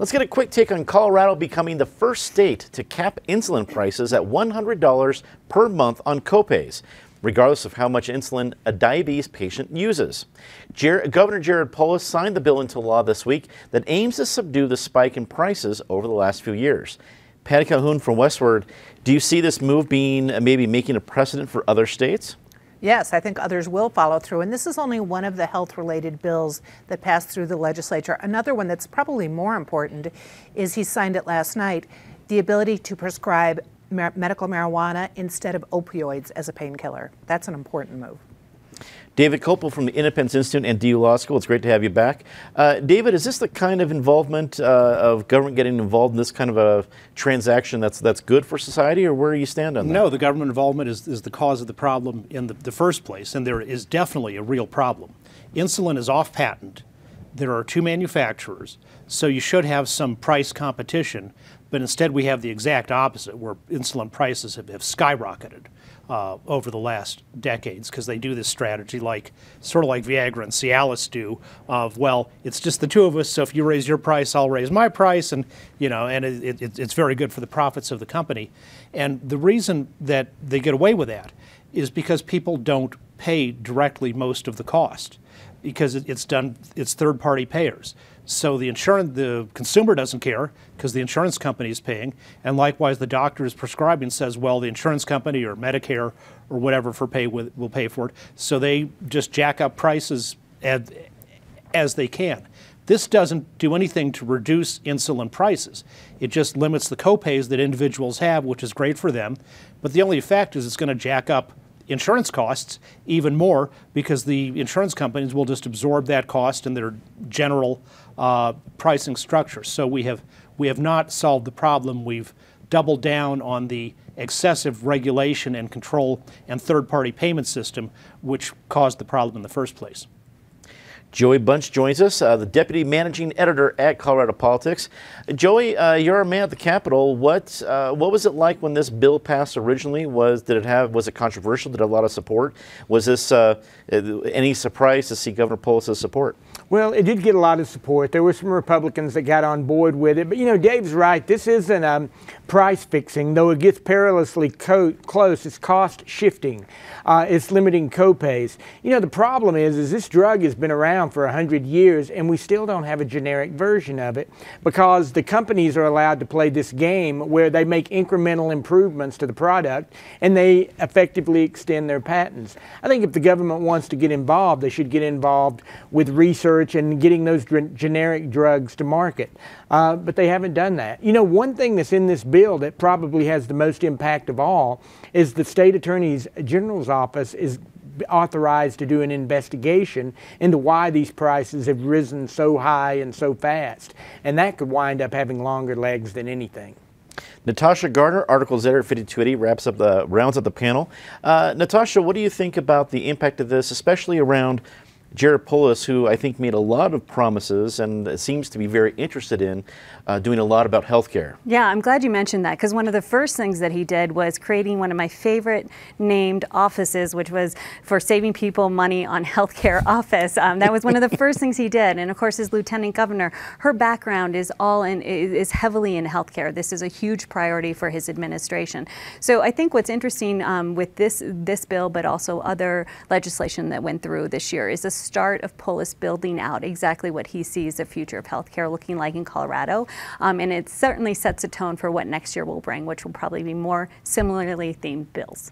Let's get a quick take on Colorado becoming the first state to cap insulin prices at $100 per month on copays, regardless of how much insulin a diabetes patient uses. Governor Jared Polis signed the bill into law this week that aims to subdue the spike in prices over the last few years. Patty Calhoun from Westward, do you see this move being maybe making a precedent for other states? Yes, I think others will follow through. And this is only one of the health-related bills that passed through the legislature. Another one that's probably more important is he signed it last night, the ability to prescribe medical marijuana instead of opioids as a painkiller. That's an important move. David Kopel from the Independence Institute and DU Law School, it's great to have you back. David, is this the kind of involvement of government getting involved in this kind of a transaction that's good for society, or where do you stand on that? No, the government involvement is the cause of the problem in the first place, and there is definitely a real problem. Insulin is off patent. There are two manufacturers, so you should have some price competition, but instead we have the exact opposite, where insulin prices have skyrocketed over the last decades, because they do this strategy sort of like Viagra and Cialis do, of, well, it's just the two of us, so if you raise your price, I'll raise my price, and it's very good for the profits of the company. And the reason that they get away with that is because people don't pay directly most of the cost, because it's third-party payers. So the consumer doesn't care because the insurance company is paying, and likewise the doctor is prescribing says, well, the insurance company or Medicare or whatever will pay for it. So they just jack up prices as they can. This doesn't do anything to reduce insulin prices. It just limits the copays that individuals have, which is great for them. But the only effect is it's going to jack up insurance costs even more, because the insurance companies will just absorb that cost in their general pricing structure. So we have not solved the problem. We've doubled down on the excessive regulation and control and third-party payment system, which caused the problem in the first place. Joey Bunch joins us, the Deputy Managing Editor at Colorado Politics. Joey, you're a man at the Capitol. What was it like when this bill passed originally? Was it controversial? Did it have a lot of support? Was this any surprise to see Governor Polis' support? Well, it did get a lot of support. There were some Republicans that got on board with it. But, Dave's right. This isn't price fixing, though it gets perilously close. It's cost shifting. It's limiting copays. The problem is this drug has been around for 100 years, and we still don't have a generic version of it, because the companies are allowed to play this game where they make incremental improvements to the product and they effectively extend their patents. I think if the government wants to get involved, they should get involved with research and getting those generic drugs to market. But they haven't done that. One thing that's in this bill that probably has the most impact of all is the State Attorney General's office is authorized to do an investigation into why these prices have risen so high and so fast. And that could wind up having longer legs than anything. Natasha Gardner, Articles Editor at 5280, rounds up the panel. Natasha, what do you think about the impact of this, especially around Jared Polis, who I think made a lot of promises and seems to be very interested in doing a lot about healthcare? Yeah, I'm glad you mentioned that, because one of the first things that he did was creating one of my favorite named offices, which was for saving people money on healthcare office. That was one of the first things he did. And of course, his lieutenant governor, her background is heavily in healthcare. This is a huge priority for his administration. So I think what's interesting with this bill, but also other legislation that went through this year, is the start of Polis building out exactly what he sees the future of healthcare looking like in Colorado. And it certainly sets a tone for what next year will bring, which will probably be more similarly themed bills.